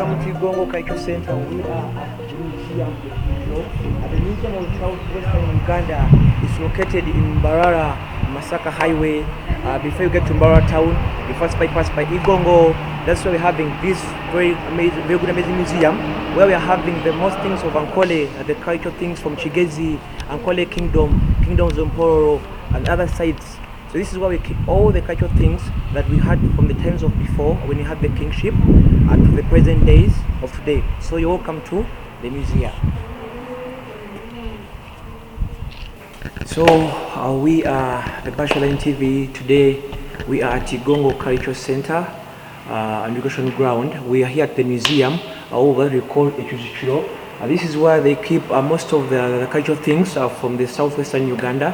Welcome to Igongo Cultural Centre. We are at the Museum of Eriijukiro. The Museum of Southwestern Uganda is located in Mbarara, Masaka Highway. Before you get to Mbarara town, you first bypass by Igongo. That's why we're having this very good, amazing museum, where we are having the most things of Nyankore, the cultural things from Kigezi, Nyankore kingdoms of Mbuuro, and other sites. So this is where we keep all the cultural things that we had from the times of before, when we had the kingship, and to the present days of today. So you're welcome to the museum. So we are the Bachelor TV. Today we are at Igongo Cultural Centre, an education ground. We are here at the museum, what we call Eriijukiro. This is where they keep most of the cultural things from the southwestern Uganda.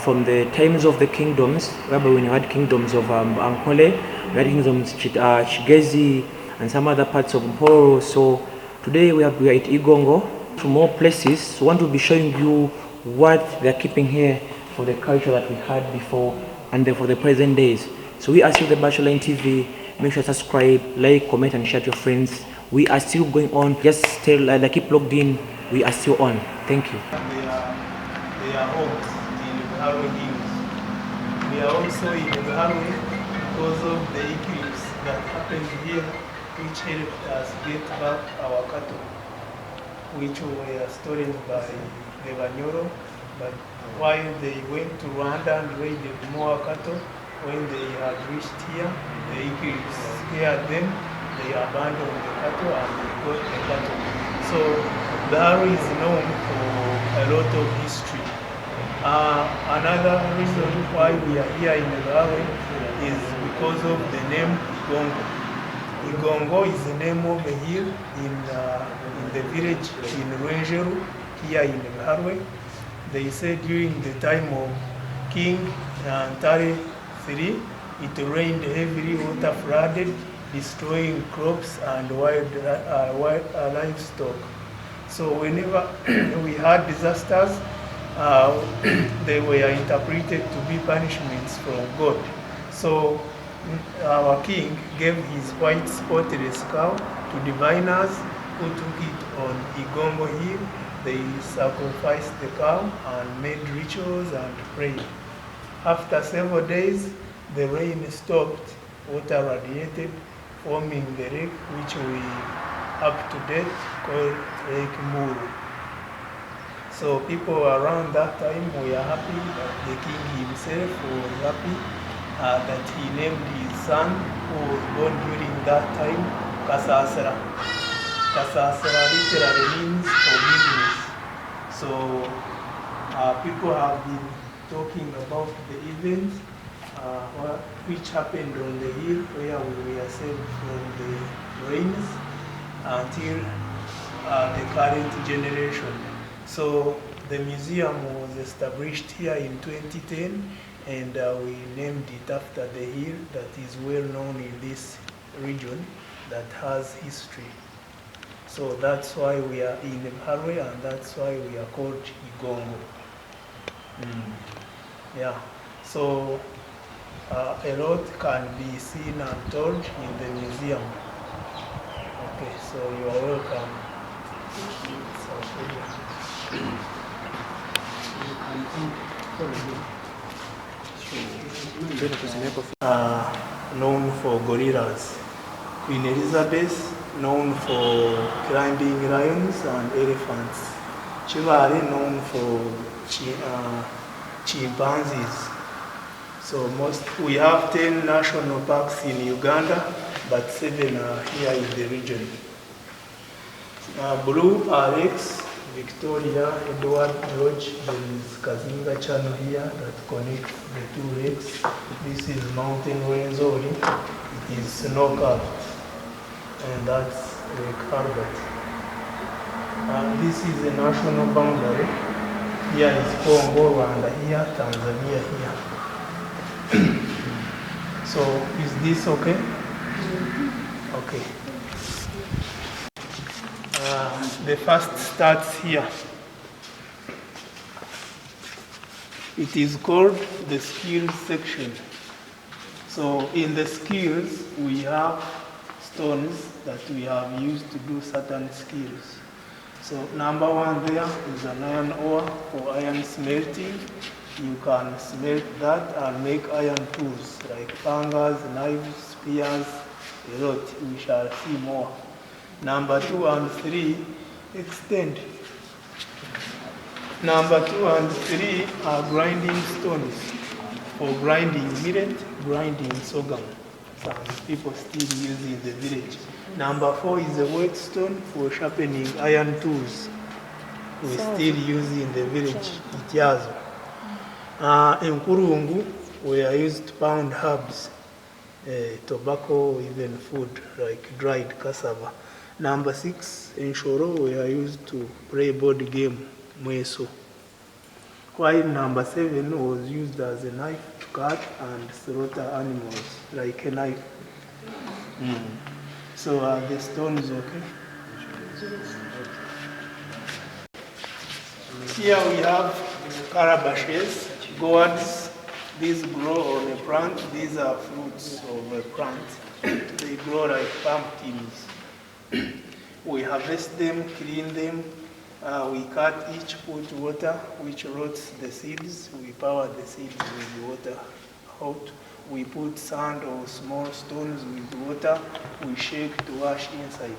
From the times of the kingdoms, whereby when you had kingdoms of Nyankore, we had kingdoms Kigezi, and some other parts of Mbuuro. So today we are at Igongo, to more places. So I want to be showing you what they are keeping here for the culture that we had before and for the present days. So we are still the Bachelor TV. Make sure to subscribe, like, comment, and share to your friends. We are still going on. Just stay, keep logged in. We are still on. Thank you. They are homes. We are also in Mbarara because of the eclipse that happened here, which helped us get back our cattle, which were stolen by the Banyoro. But while they went to Rwanda and raided more cattle, when they had reached here, the eclipse scared them. They abandoned the cattle and they got the cattle. So Mbarara is known for a lot of history. Another reason why we are here in Mbarara is because of the name Igongo. Igongo is the name of a hill in the village in Rwenjeru, here in Mbarara. They say during the time of King Ntare III, it rained heavily, water flooded, destroying crops and wild livestock. So whenever we had disasters, they were interpreted to be punishments from God. So our king gave his white spotted cow to diviners who took it on Igongo hill. They sacrificed the cow and made rituals and prayed. After several days, the rain stopped, water radiated, forming the lake which we up to date call Lake Mbuuro. So people around that time were happy that the king himself was happy that he named his son, who was born during that time, Kasasera. Kasasera literally means forgiveness. So people have been talking about the events which happened on the hill where we were saved from the rains until the current generation. So the museum was established here in 2010, and we named it after the hill that is well known in this region that has history. So that's why we are in Mbarara, and that's why we are called Igongo. Yeah. So a lot can be seen and told in the museum. Okay, so you are welcome. Known for gorillas. Queen Elizabeth, known for climbing lions and elephants. Chivale, known for chimpanzees. So we have 10 national parks in Uganda, but 7 are here in the region. Blue are lakes, Victoria, Edward Lodge. There is Kazinga Channel here that connects the 2 lakes. This is Mountain Rwenzori. It is snow-capped, and that's Lake Albert. This is the national boundary. Here is Congo, Rwanda here, Tanzania here. So is this okay? Okay. The first starts here. It is called the skills section. So in the skills, we have stones that we have used to do certain skills. So number one there is an iron ore for iron smelting. You can smelt that and make iron tools like pangas, knives, spears, a lot. We shall see more. Number 2 and 3, extend. Number 2 and 3 are grinding stones for grinding millet, grinding sorghum. Some people still use in the village. Number 4 is a whetstone for sharpening iron tools. We still use in the village. Ityazo. Enkurungu, we are used to pound herbs, tobacco, even food like dried cassava. Number 6, enshoro, we are used to play board game, mweso. While number 7 was used as a knife to cut and slaughter animals, like a knife. So the stone is okay. Here we have Carabashes Gourds. These grow on a plant. These are fruits of a plant. They grow like pumpkins. We harvest them, clean them. We cut each, put water, which rots the seeds. We power the seeds with water hot. We put sand or small stones with water. We shake to wash inside.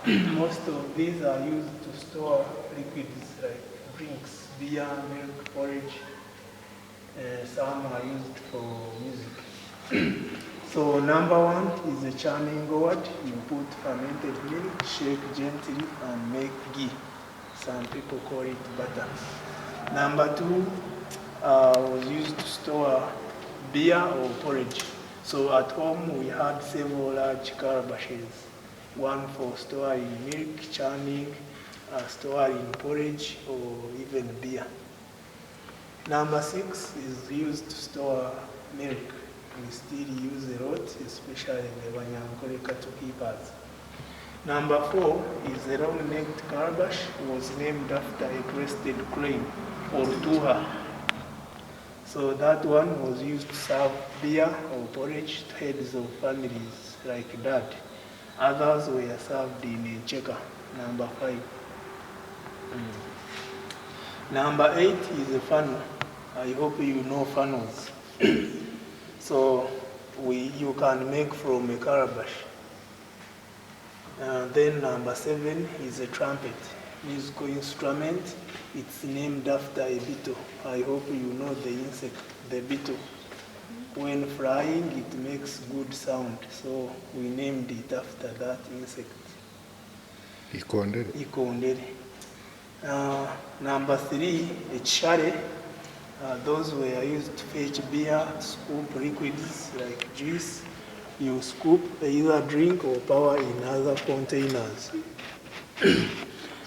Most of these are used to store liquids like drinks, beer, milk, porridge. Some are used for music. So number 1 is a churning gourd. You put fermented milk, shake gently and make ghee. Some people call it butter. Number 2 was used to store beer or porridge. So at home we had several large carabashes. One for storing milk, churning, storing porridge or even beer. Number 6 is used to store milk. We still use a lot, especially the Nyankore cattle keepers. Number 4 is a long-necked calabash. Was named after a crested crane or tuha. So that one was used to serve beer or porridge to heads of families like that. Others were served in a checker. Number 5. Number 8 is a funnel. I hope you know funnels. So you can make from a calabash. Then number 7 is a trumpet, musical instrument. It's named after a beetle. I hope you know the insect, the beetle. When flying, it makes good sound. So we named it after that insect. Ikondere. Number 3, a chare. Those were used to fetch beer, scoop liquids like juice. You scoop either drink or power in other containers.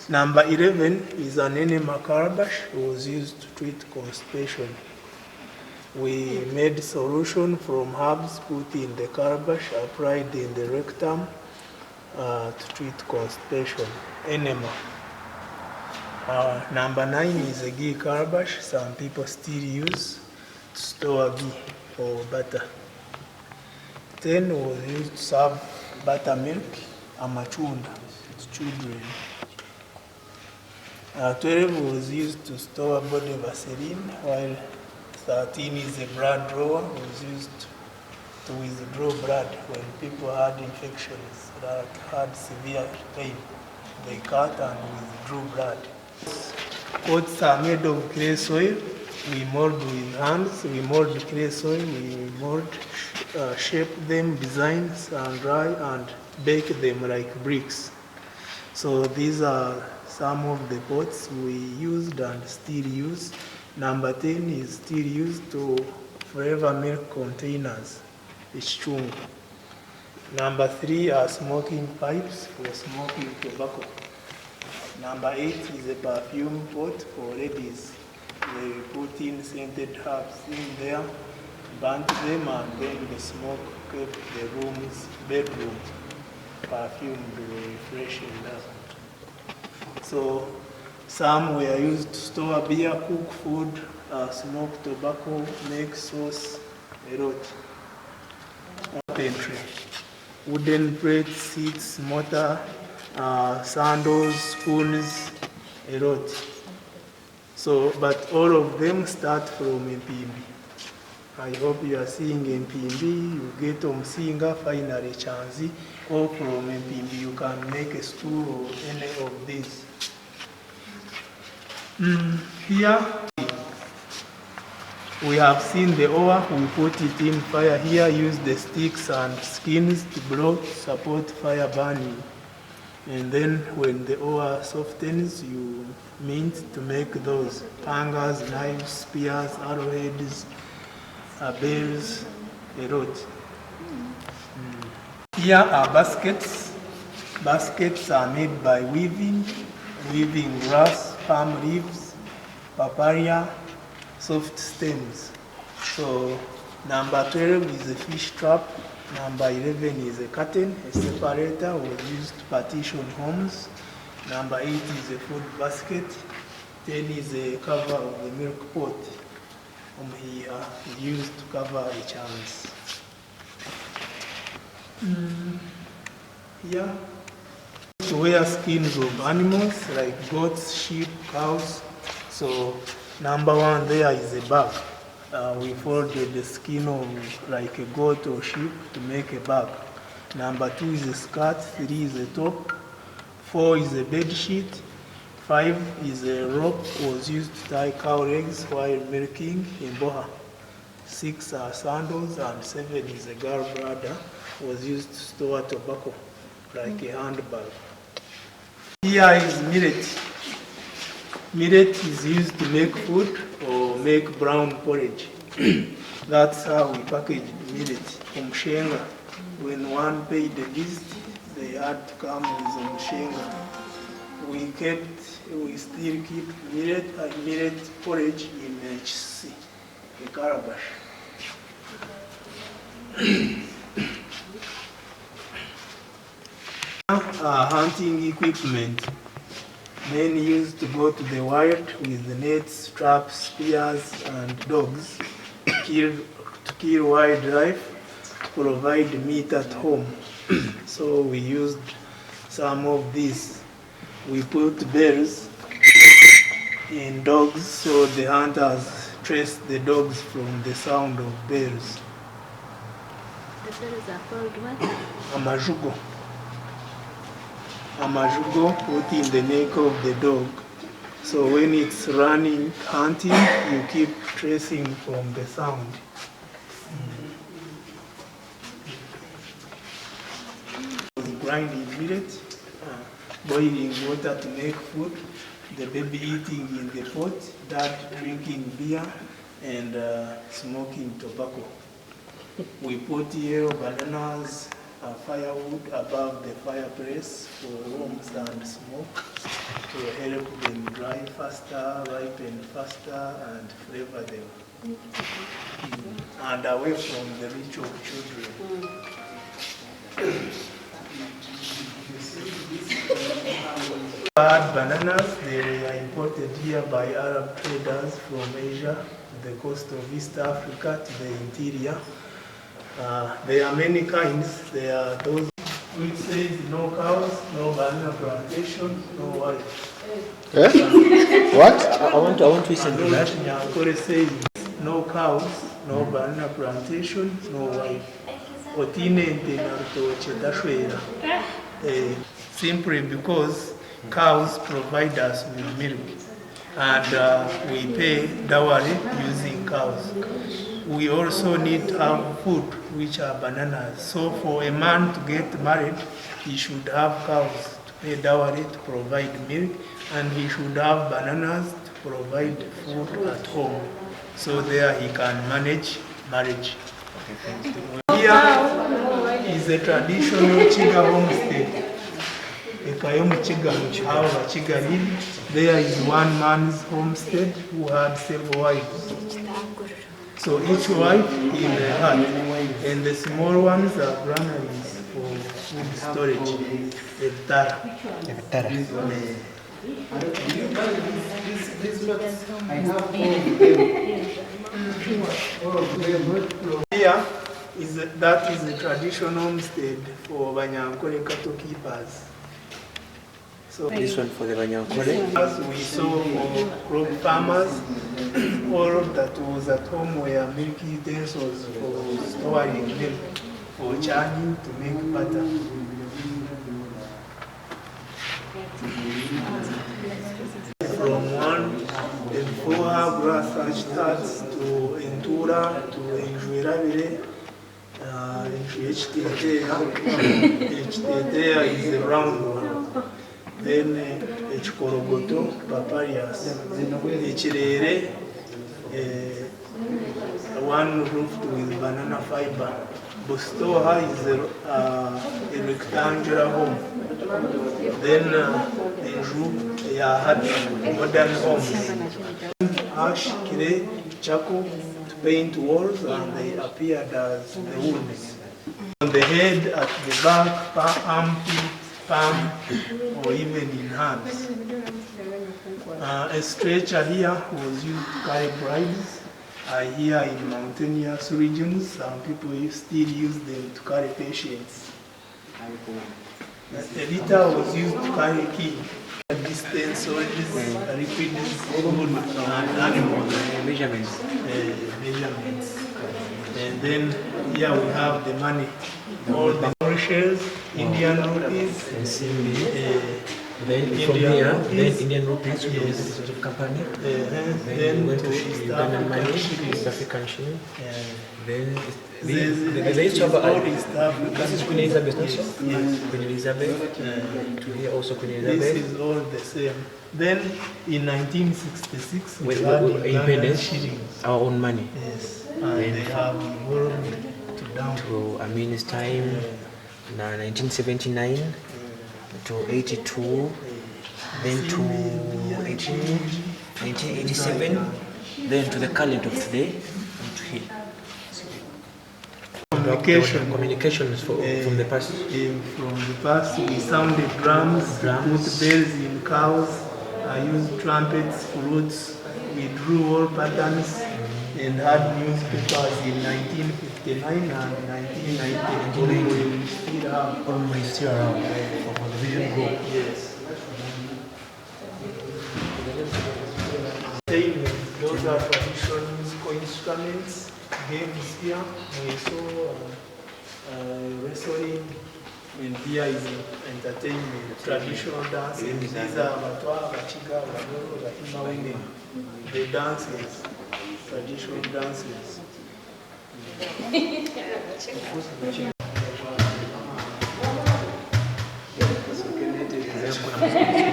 Number 11 is an enema calabash. It was used to treat constipation. We made solution from herbs put in the calabash, applied in the rectum to treat constipation. Enema. Number 9 is a ghee calabash. Some people still use to store ghee or butter. 10 was used to serve buttermilk, amachunda to children. 12 was used to store body vaseline, while 13 is a blood drawer. Was used to withdraw blood when people had infections that had severe pain. They cut and withdrew blood. Pots are made of clay soil. We mold with hands. We mold clay soil. We mold, shape them, design, sun dry, and bake them like bricks. So these are some of the pots we used and still use. Number 10 is still used to forever milk containers. It's chung. Number 3 are smoking pipes for smoking tobacco. Number 8 is a perfume pot for ladies. They put in scented herbs in there, burnt them, and then the smoke kept the room's bedroom perfumed, refreshing up. So some were used to store beer, cook food, smoke tobacco, make sauce, a lot. Pantry. wooden plates, seats, mortar, sandals, spoons, a lot. So, but all of them start from MPB. I hope you are seeing MPB, you get Omusinga, finally Chanzi, or from MPB you can make a stool or any of these. Here we have seen the ore, we put it in fire here, use the sticks and skins to blow, support fire burning. And then when the ore softens, you mint to make those pangas, knives, spears, arrowheads, bells, a lot. Here are baskets. Baskets are made by weaving grass, palm leaves, papaya, soft stems. So number 12 is a fish trap. Number 11 is a curtain. A separator was used to partition homes. Number 8 is a food basket. 10 is a cover of the milk pot. Here is used to cover a chance. Here, to wear skins of animals like goats, sheep, cows. So number 1 there is a bag. We folded the skin of like a goat or sheep to make a bag. Number 2 is a skirt, 3 is a top, 4 is a bed sheet, 5 is a rope was used to tie cow legs while milking in Boha. 6 are sandals and 7 is a gallbladder was used to store tobacco like a handbag. Here is millet. Millet is used to make food or make brown porridge. That's how we package millet from Shenga. When one paid the visit, they had to come with Shenga. We still keep millet porridge in HC, a Carabash. Hunting equipment. Men used to go to the wild with the nets, traps, spears, and dogs to kill wildlife, to provide meat at home. So we used some of these. We put bells in dogs so the hunters trace the dogs from the sound of bells. The bells are called what? Amajugo. Amajugo put in the neck of the dog. So when it's running, hunting, you keep tracing from the sound. Grinding millet, boiling water to make food, the baby eating in the pot, dad drinking beer, and smoking tobacco. We put yellow bananas, firewood above the fireplace for warmth and smoke to help them dry faster, ripen faster, and flavor them. And away from the reach of children. Bad bananas, they were imported here by Arab traders from Asia to the coast of East Africa to the interior. There are many kinds. There are those which says no cows, no banana plantation, no wife. What? I want to listen to that. Nyankore says no cows, no banana plantation, no wife. Otinente na rutoche tashwera. Simply because cows provide us with milk and we pay dowry using cows. We also need to have food, which are bananas. So for a man to get married, he should have cows to pay dowry to provide milk, and he should have bananas to provide food at home. So there he can manage marriage. Here is a traditional Chiga homestead. There is one man's homestead who had several wives. So each wife in a hut, and the small ones are granaries for food storage. Eitaramiro. Here that is a traditional homestead for Nyankore cattle keepers. So This one for the Nyankore. as we saw for crop farmers, all that was at home were milk utensils for storing milk, for churning to make butter. From 1.4 grass thatched huts to Entura to Enjuirabire, HTTA is a round one. Then Echikorogoto, Paparias, Echirere, one roofed with banana fiber. Bustoha is a rectangular home. Then Enju had modern homes. Ash, clay, charcoal to paint walls, and they appeared as the woods. On the head, at the back, armpit, palm, or even in hands. A stretcher here was used to carry brides. Here in mountainous regions, some people still use them to carry patients. A litter was used to carry ghee, distance soldiers, liquids, food, and animals. Measurements. And then here we have the money. All the Mauritius, Indian rupees, Then from here, then Indian rupees, which is sort of company. Then we went to Ugandan money, East African shilling. Then they used to have this is Queen Elizabeth also. Queen Elizabeth. To here also Queen Elizabeth. This is all the same. Then in 1966, we With had independence, shillings. our own money. Yes, and they have evolved to down. To Amin's time, 1979 to 82, then to 1987, then to the current of today, and to here. Communications from the past. From the past, we sounded drums, put bells in cows, used trumpets, flutes, we drew all patterns, and had newspapers in 1959 and 1990. We still have Almost still around for the vision group. Yes. Those are traditional musical instruments. Games here. We saw wrestling, and here is entertainment, traditional dancing. These are Batwa, Bachiga, Bagoro, Bahima women. The dances, traditional dances.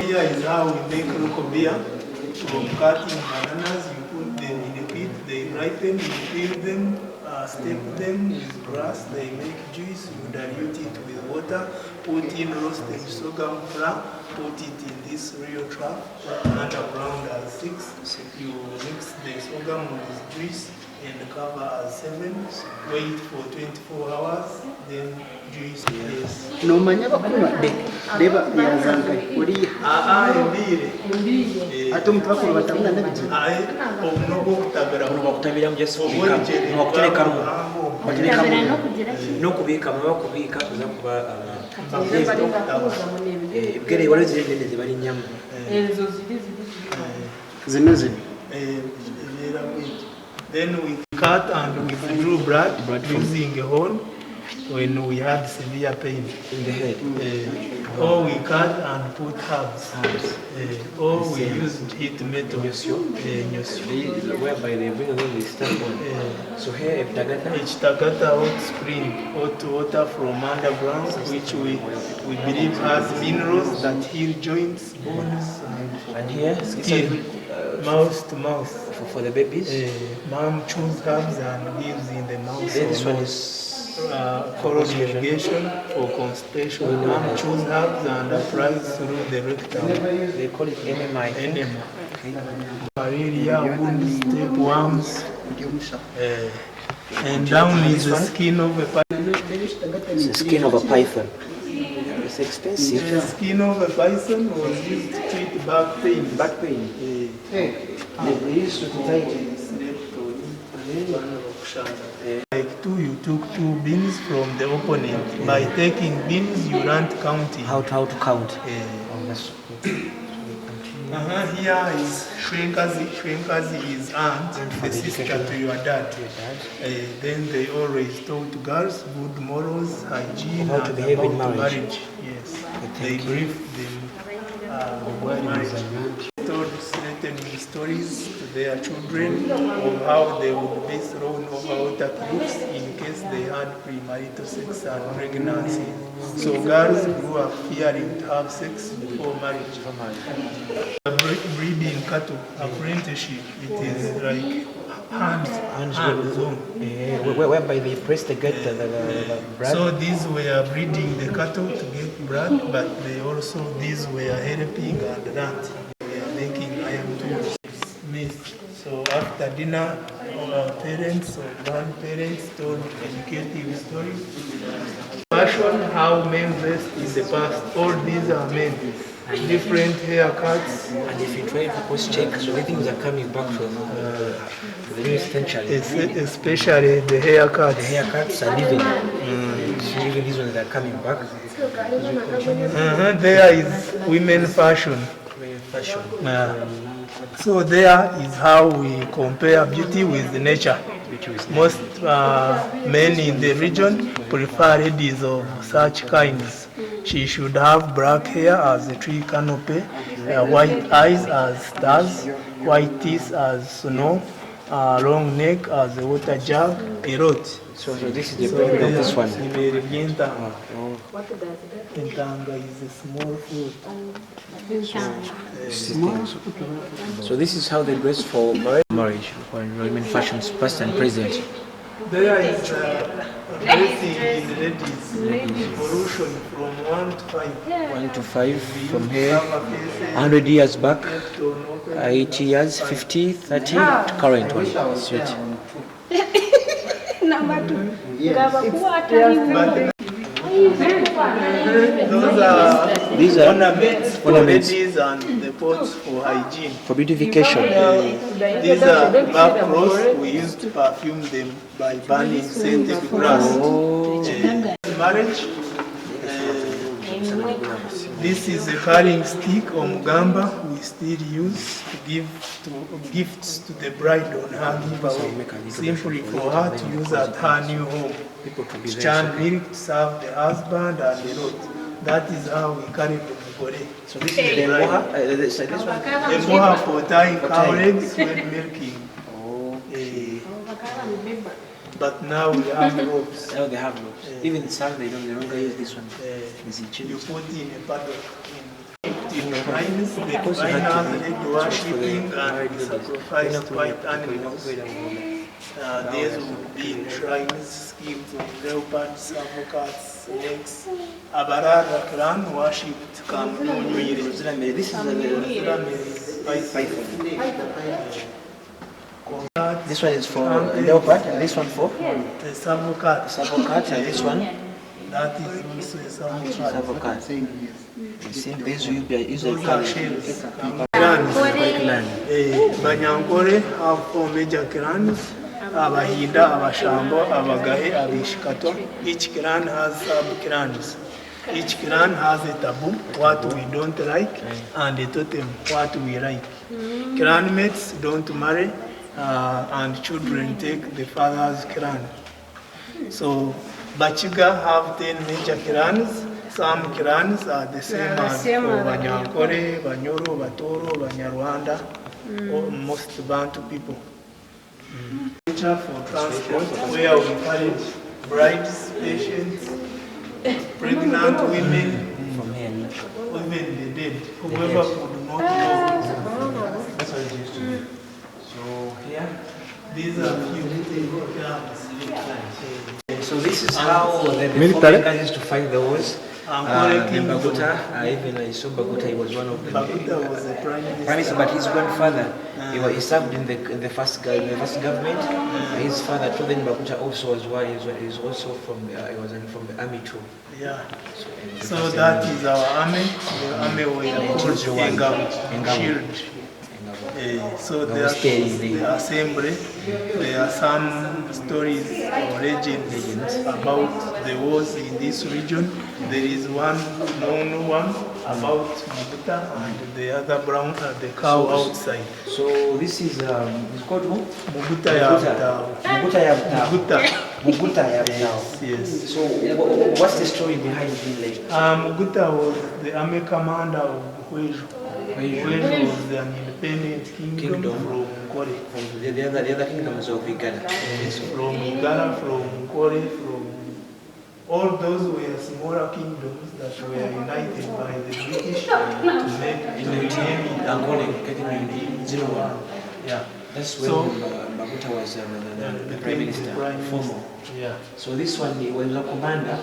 Here is how we make local beer. From cutting bananas, you put them in a pit, they ripen, you peel them, steep them with grass, they make juice, you dilute it with water, put in roasted sorghum flour, put it in this real trap, underground as 6, you mix the sorghum with juice and cover as 7, wait for 24 hours, then juice is. No manya bakunywa deba yazanga uri Embire. ate mutwakuru batamuna nabije Omunogo kutabira Kutabira just kubika, kuterekamu, no kubika, kubika kuza kuba ibwere wale zirende zibari nyama. zino Then we cut and we drew blood using a horn when we had severe pain In the head. or we cut and put herbs, or we used heat metal. Whereby they bring along the stamp on. So here, Each tagata hot spring, hot water from underground, which we believe has minerals that heal joints, bones, and here, skin, mouth to mouth. for the babies. Mom chews herbs and gives in the mouth. Then this one is Coral irrigation for constipation. Mom chews herbs and applies through the rectum. they call it enema. Enema. Malaria, wounds, tapeworms, and down is the skin of a python. It's the skin of a python. It's expensive. The skin of a python was used to treat back pain. Back pain. They used to tie it. Like you took 2 beans from the opponent. By taking beans, you learned counting. How to count. Oh, that's good. Here is Shwenkazi. Shwenkazi is aunt, the sister to your dad. Then they always taught girls good morals, hygiene, how to behave in marriage. Yes, they briefed them. Told certain stories to their children of how they would be thrown over water cliffs in case they had premarital sex and pregnancy. So girls grew up fearing to have sex before marriage. Breeding cattle, apprenticeship, it is like hands-on. Whereby they press the gut, the blood. So these were breeding the cattle to get blood, but these were helping and that. We are making iron tools, myth. So after dinner, our parents or grandparents told educative stories. Fashion, how men dressed in the past. All these are men. Different haircuts. And if you try to post check, so many things are coming back from the new century. Especially the haircuts. The haircuts are living. So even these ones are coming back. There is women fashion. So there is how we compare beauty with nature. Most men in the region prefer ladies of such kinds. She should have black hair as a tree canopy, white eyes as stars, white teeth as snow, long neck as a water jug, a lot. So this is the problem of this one. Intanga is a small fruit. So this is how they dress for marriage, when women fashions past and present. There is dressing in ladies, evolution from 1 to 5. 1 to 5 from here, 100 years back, 80 years, 50, 30, to current one. Sweet. These are ornaments for ladies and the pots for hygiene. For beautification. These are back cloths. We used to perfume them by burning scented grass. Marriage. This is a carrying stick or mugamba we still use to give gifts to the bride on her giveaway, simply for her to use at her new home. To churn milk to serve the husband and the lot. That is how we carry the Mbuuro. So this is the moha. The moha for tying cow legs when milking. But now we have ropes. Now they have ropes. Even some they don't use this one. You put in a paddock. In the shrines, the diviners led worshipping and sacrificed white animals. These would be in shrines, skins of leopards, avocats, snakes. Mbarara clan worshipped Kamuyire. This is this one is for leopard, and this one for the savocat. Savocat, and this one that is also a savocat. These will be usually shells. Nyankore have 4 major clans. Abahinda, Abashambo, Abagahe, Abishikato. Each clan has sub-clans. Each clan has a taboo, what we don't like, and a totem, what we like. Clanmates don't marry, and children take the father's clan. So Bachiga have 10 major clans. Some clans are the same as for Nyankore, Banyoro, Batoro, Banyarwanda, or most Bantu people. For transport, where we carried brides, patients, pregnant women, even the dead, whoever could not go. That's what it used to be. So here, these are few clans. So this is how the former guys used to fight the wars. Baguta, even I saw Baguta, he was one of them. Baguta was the prime minister, but his grandfather, he served in the first government. His father, Trumpet Baguta, also was one. He was also from the army too. Yeah. So that is our army. The army was called Engam, shield. So there's the assembly. There are some stories or legends about the wars in this region. There is one known one about Muguta and the other brown the cow outside. So this is it's called who? Muguta Yabtao. Muguta Yabtao. Yes. So what's the story behind him? Like Muguta was the army commander of Hweju. Hweju was an independent kingdom from Nkore. From the other kingdoms of Uganda. Yes, from Uganda, from Nkore, from all those were smaller kingdoms that were united by the British to make Nkore. Yeah. That's when Muguta was the prime minister. Formal. Yeah. So this one he was a commander.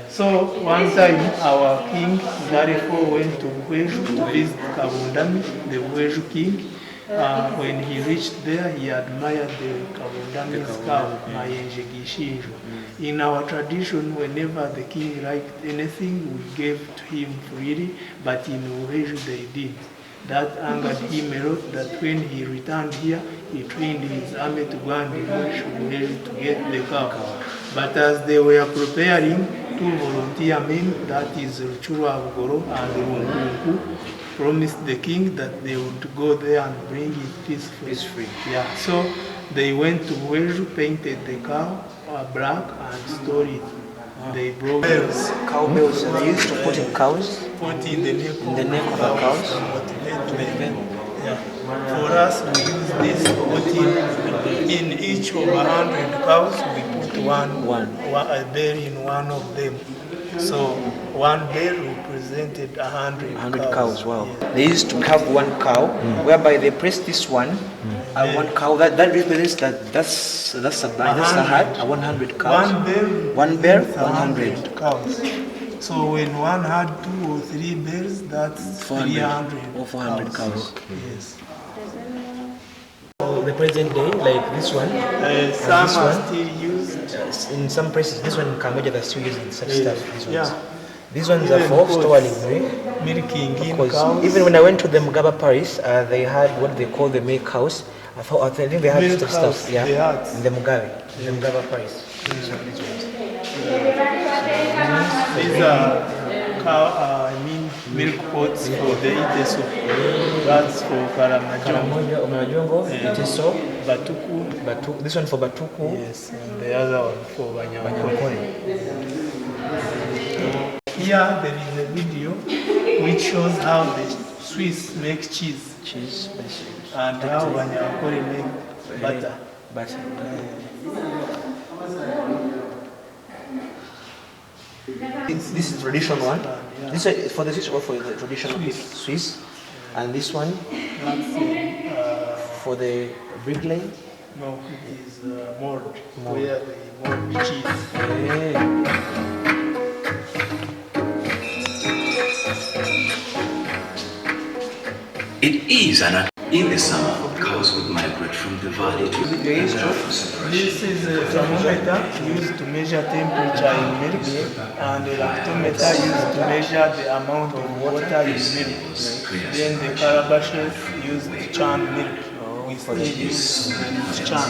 So one time our king Zarifo went to Hweju to visit Kabundami, the Hweju king. When he reached there, he admired the Kabundami's cow, Mayenje Gishinjo. In our tradition, whenever the king liked anything, we gave to him freely, but in Hweju they did. That angered him a lot, that when he returned here, he trained his army to go and Hweju to get the cow. But as they were preparing, two volunteer men, that is Eriijukiro and Nyankore, promised the king that they would go there and bring it peacefully. Yeah. So they went to Hweju, painted the cow black and stored it. They broke bells. Cow bells. They used to put in cows. Put in the neck of the cows. Yeah. For us, we use this put in each of 100 cows. We put a bell in one of them. So one bell represented 100 cows. Wow. Yeah. They used to have one cow, whereby they press this one, and one cow. That represents that's a blind. That's a herd. 100 cows. One bell, 100 cows. So when one had 2 or 3 bells, that's 300 or 400 cows. Yes. The present day, like this one, some are still used. In some places, this one in Cambodia, they're still using such stuff. These ones. Yeah. These ones are for storing milking cows. Even when I went to the Mugaba Paris, they had what they call the milk house. I think they had milk stuff. Yeah. In the Mugabe, the Mugaba Paris. These are milk pots for the iteso. That's for Karamajongo, iteso, batuku. This one for batuku. Yes, and the other one for Nyankore. Here there is a video which shows how the Swiss make cheese. And how Nyankore make butter. This is traditional one. Yeah. This is for the Swiss or for the traditional Swiss. And this one for the bricklay. No, it is mold. Where they mold cheese. It is in the summer, cows would migrate from the valley to the This is a thermometer used to measure temperature in milk, and a lactometer used to measure the amount of water in milk. Then the Carabashes used to churn milk. We still use to churn,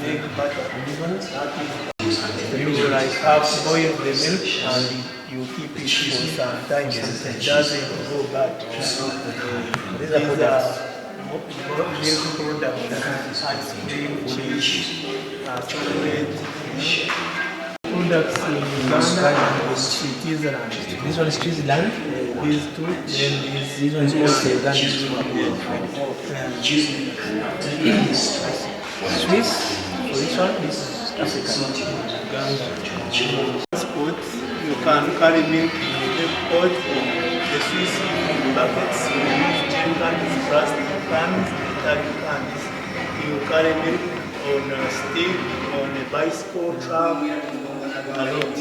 make butter. You like half boil the milk and you keep it for some time so it doesn't go bad. These are milk products, ice cream, cheese, chocolate, products in Uganda and Switzerland. This one is Switzerland. These two, then this one is also Uganda. Swiss. For this one, this is African. Uganda. Sports, you can carry milk in a milk pot. The Swiss use buckets, you use gin cans, plastic cans, metallic cans. You carry milk on a stick, on a bicycle, truck, a lot.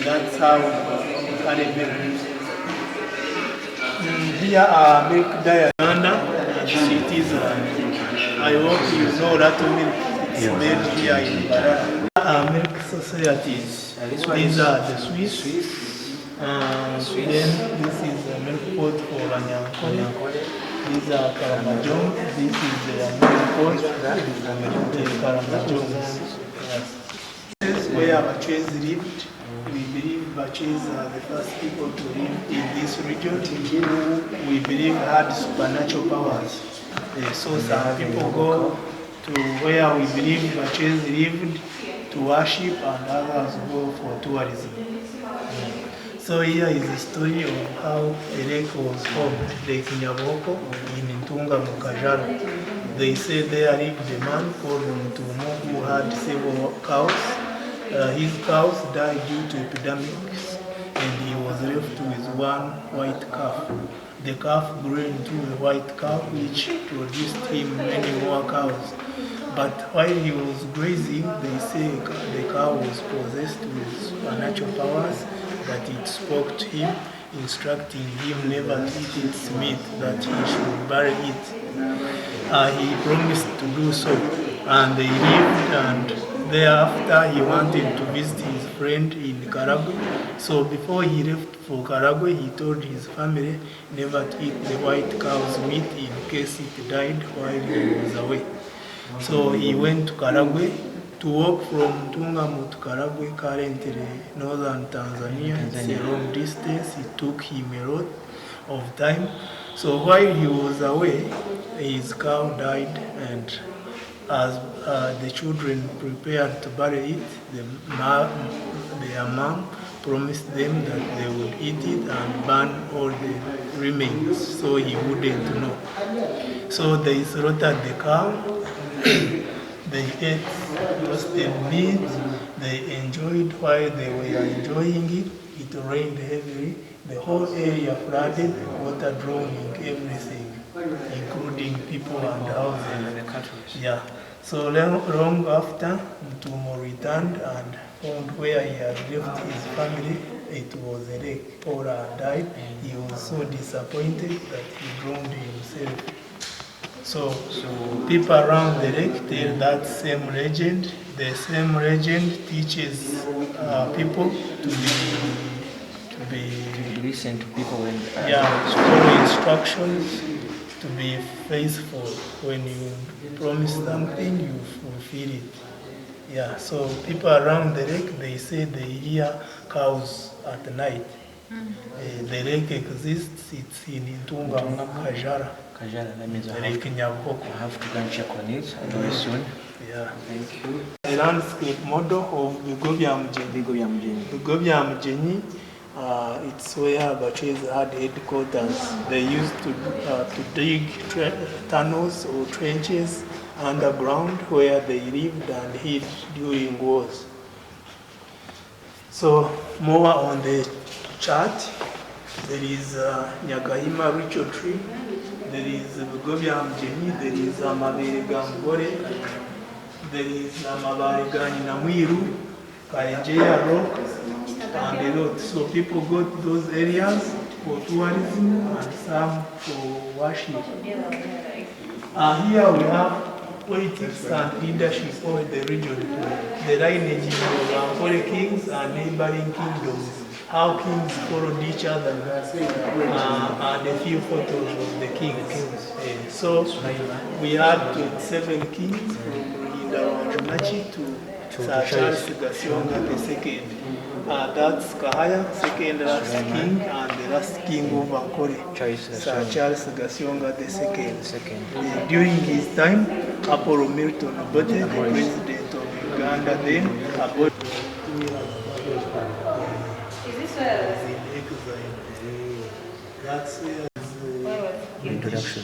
That's how you carry milk. Here are milk diet Uganda and Switzerland. I hope you know that milk. It's made here in Mbarara. Milk societies. These are the Swiss. Then this is a milk pot for Nyankore. These are Karamajong. This is the main post. Karamajong. Yes. Where Bachwezi lived. We believe Bachwezi are the first people to live in this region who we believe had supernatural powers. So some people go to where we believe Bachwezi lived to worship, and others go for tourism. So here is the story of how a lake was formed, Lake Nyaboko in Ntunga Mukajara. They say there lived a man called Mutumo who had several cows. His cows died due to epidemics, and he was left with one white calf. The calf grew into a white cow which produced him many more cows. But while he was grazing, they say the cow was possessed with supernatural powers, that it spoke to him, instructing him never to eat its meat, that he should bury it. He promised to do so, and they lived, and thereafter he wanted to visit his friend in Karagwe. So before he left for Karagwe, he told his family never to eat the white cow's meat in case it died while he was away. So he went to Karagwe to walk from Tungamu to Karagwe, currently northern Tanzania. It's a long distance. It took him a lot of time. So while he was away, his cow died, and as the children prepared to bury it, their mom promised them that they would eat it and burn all the remains so he wouldn't know. So they slaughtered the cow. They ate roasted meat. They enjoyed. While they were enjoying it, it rained heavily. The whole area flooded, water drowning everything, including people and houses. Yeah. So long after, Mutumo returned and found where he had left his family. It was a lake. Paula died. He was so disappointed that he drowned himself. So people around the lake tell that same legend. The same legend teaches people to listen to people and follow instructions, to be faithful. When you promise something, you fulfill it. Yeah. So people around the lake, they say they hear cows at night. The lake exists. It's in Ntunga Kajara. Kajara, that means Lake Nyaboko. I have to go and check on it very soon. Yeah. Thank you. The landscape model of Bigobya Mjenyi, it's where Bachwezi had headquarters. They used to dig tunnels or trenches underground where they lived and hid during wars. So more on the chart, there is Nyagahima ritual tree. There is Bigobya Mjenyi, there is Amabere Gambore, there is Amabare Namwiru, Kaejeya Rock, and a lot. So people go to those areas for tourism and some for worship. Here we have politics and leadership of the region, the lineage of Nyankore kings and neighboring kingdoms, how kings followed each other, and a few photos of the kings. So we had 27 kings from Ruhinda to Sir Charles Gasionga II. That's Kahaya, second last king, and the last king of Ankole, Sir Charles Gasionga II. During his time, Apollo Milton Obote, the president of Uganda then, about that's the introduction.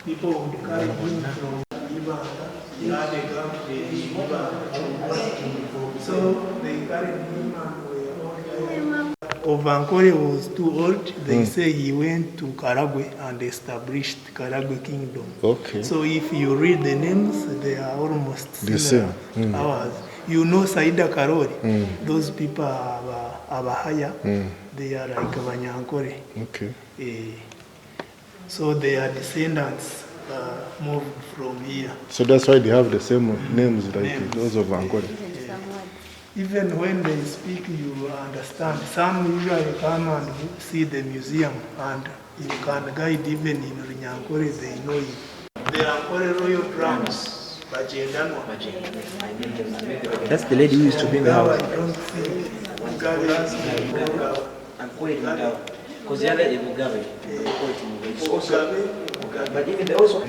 People would carry him from Uganda. He had a gun in Uganda. So they carried him and were all Ankole was too old. They say he went to Karagwe and established Karagwe Kingdom. Okay. So if you read the names, they are almost similar. Ours. You know Saida Karori. Those people are Abahaya. They are like Nyankore. Okay. So their descendants moved from here. So that's why they have the same names like those of Angola. Even when they speak, you understand. Some usually come and see the museum, and you can guide even in Nyankore, they know it. The Nyankore royal drums, Bajendanwa. That's the lady who used to bring the house. I don't think Ugandan Because the other is Mugabe. But even they also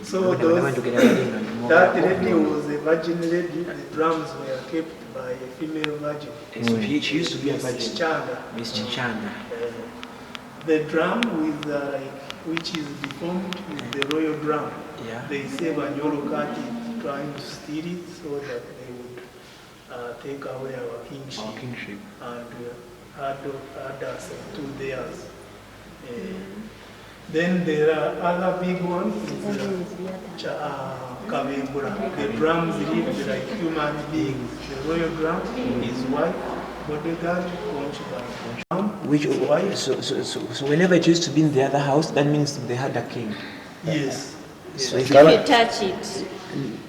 so that lady was a virgin lady. The drums were kept by a female virgin. So she used to be a virgin. Miss Chichanda. The drum with which is deformed is the royal drum. Yeah. They say Banyolo Kati trying to steal it so that they would take away our kingship. And add us to theirs. Then there are other big ones. Kabembura. The drums live like human beings. The royal drum is white, bodyguard, concubine. Which wife? So whenever it used to be in the other house, that means they had a king. Yes. So If you touch it,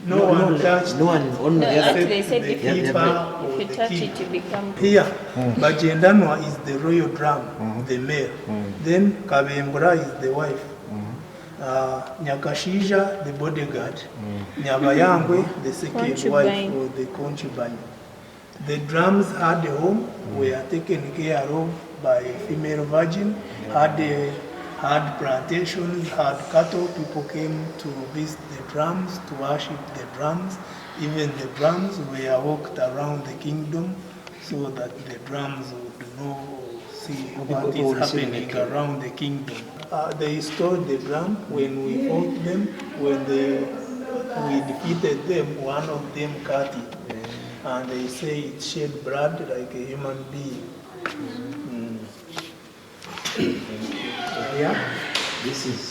No one touched. No one on no, the other. actually they said if you keeper or if you the touch king. it, you become. Here, Bajendanwa is the royal drum, the male. Then Kabembura is the wife. Nyakashija, the bodyguard. Nyabayangwe, the second wife or the concubine. The drums had a home, were taken care of by a female virgin, had plantations, had cattle. People came to visit the drums, to worship the drums. Even the drums were walked around the kingdom so that the drums would know, see what is happening around the kingdom. They stole the drum when we fought them. When we defeated them, one of them cut it. And they say it shed blood like a human being. Yeah? This is.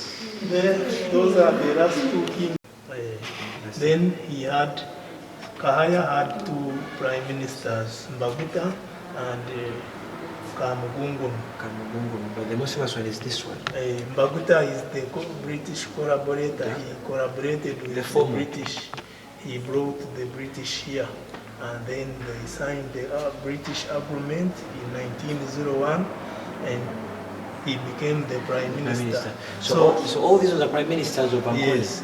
Then those are the last two kings. Then Kahaya had two prime ministers, Mbaguta and Kamugungun. But the most famous one is this one. Mbaguta is the British collaborator. He collaborated with the British. He brought the British here. And then they signed the British agreement in 1901, and he became the prime minister. So all these are the prime ministers of Angola. Yes.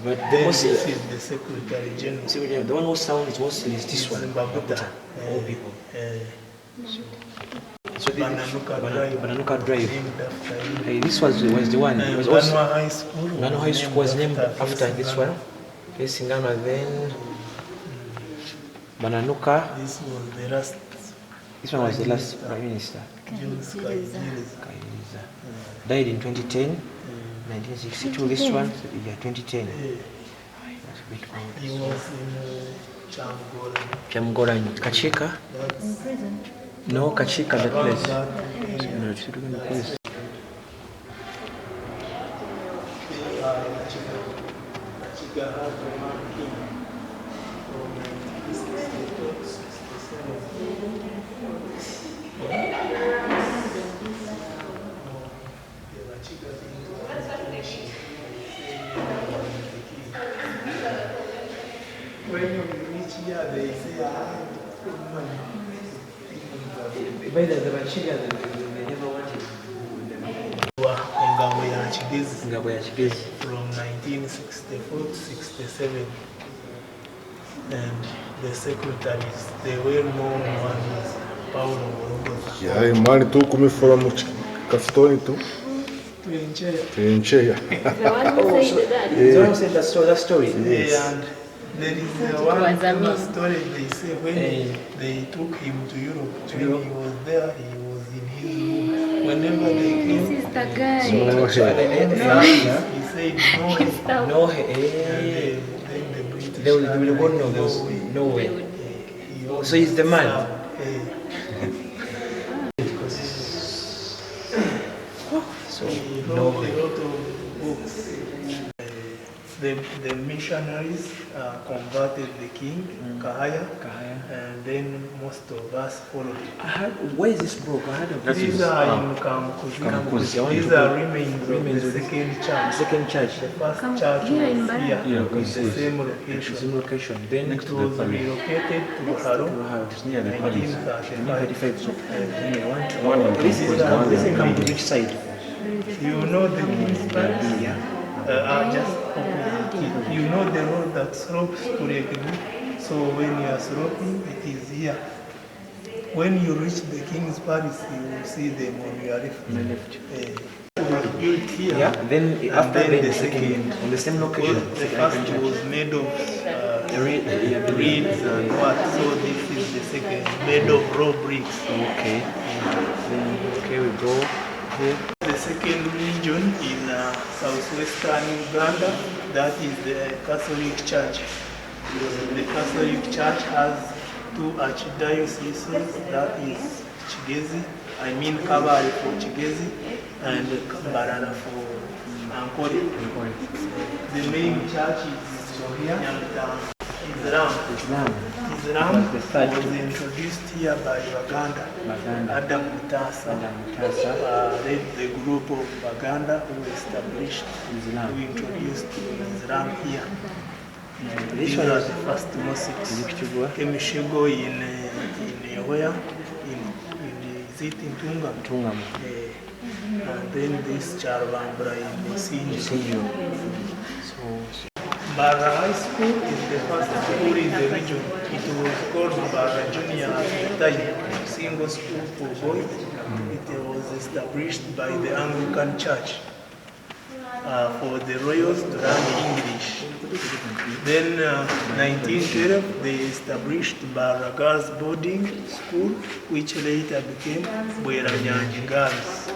But Then this is the secretary general. the one who sounds mostly is this one. Mbaguta. All people. So Bananuka Drive. Bananuka Drive. Named after him. This was the one. It was also Nganwa High School. Nganwa High School was named after this one. Facing Nganwa, then Bananuka. This was the last. This one was the last prime minister. Jules Kayiza. Died in 2010, 1962. This one, yeah, 2010. That's a bit old. He was in Chamgola. Chamgola in Kachika. That's No, Kachika, that place. that. No, it's not the place. Kachika had one king from 1962 to 67. When you reach here, they say, By the Bachilla, they never wanted Ngabo ya Kigezi Ngabo ya Kigezi from 1964 to 67. And the secretaries, the well-known one is Paulo Morogoza. Yeah, imani tu kumifura mu kasitoni tu. Tuincheya. The one who said that. The one who said that story. And there is one famous story they say when they took him to Europe. When he was there, he was in his room. Whenever they This came, is the guy. he said no. No, Then the British they will go no way. So he's the man. So he wrote a lot of books. the missionaries converted the king, Kahaya, and then most of us followed. Where is this book? I heard of These are in Kamkuzi. These are remains of the second church. second church. The first church here in was Mbarara. here, Yeah, in the same location. Same location. Then It was relocated to Haro it's in near the palace. 1935. 35. So, yeah, One in this is Uganda. this is come to which side? You know the King's Palace? Yeah. Just opposite it. You know the road that slopes to Rekegu. So when you are sloping, it is here. When you reach the King's Palace, you will see them on your left. It was built here. Yeah. Then And after then the the second on the same Well, location. the first was made of reeds and what. So this is the second, made of raw bricks. Okay. Then okay, we go here. The second region in southwestern Uganda, that is the Catholic Church. The Catholic Church has two archdioceses, that is Kigezi, I mean Kabale for Kigezi, and Mbarara for Nyankore. The main church is Islam. Islam The third. was introduced here by Uganda. Adam Mutasa led the group of Uganda who established Islam. who introduced Islam here. This These one are is the first mosques. Eriijukiro. Kemishigo in where? Is it in Tungam? Tungam. And then this Charvambra in Sinjo. So Mbarara High School is the first school in the region. It was called Mbarara Junior at the time, single school for boys. It was established by the Anglican Church for the royals to learn English. Then 1912 they established Mbarara Girls Boarding School, which later became Bweranyanji Girls.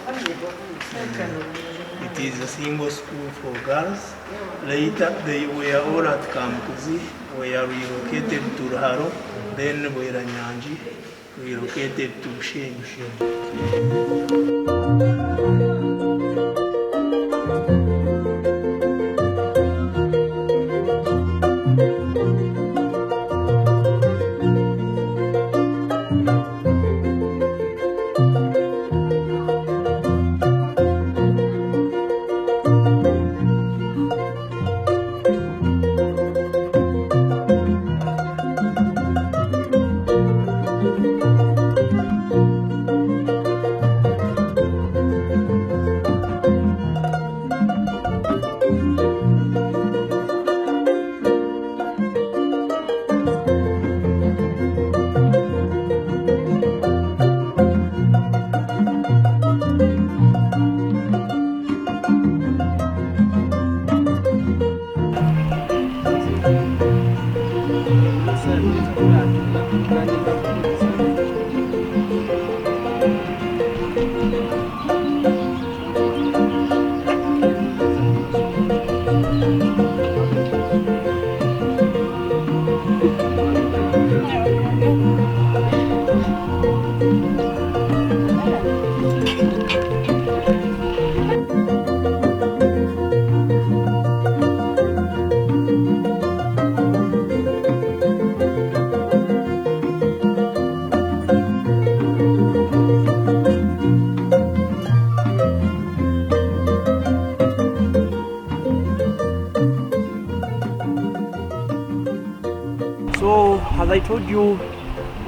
It is a single school for girls. Later they were all at Kamkuzi, were relocated to Ruharo, then Bweranyanji relocated to Shenji. So, as I told you,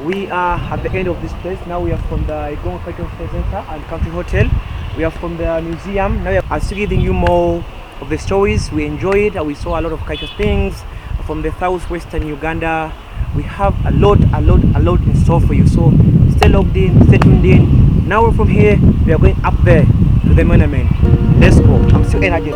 we are at the end of this place. Now we are from the Igongo Cultural Centre and Country Hotel. We are from the museum. Now we are still giving you more of the stories. We enjoyed and we saw a lot of cultural things from the southwestern Uganda. We have a lot in store for you. So stay logged in, stay tuned in. Now from here, we are going up there to the monument. Let's go. I'm still energetic.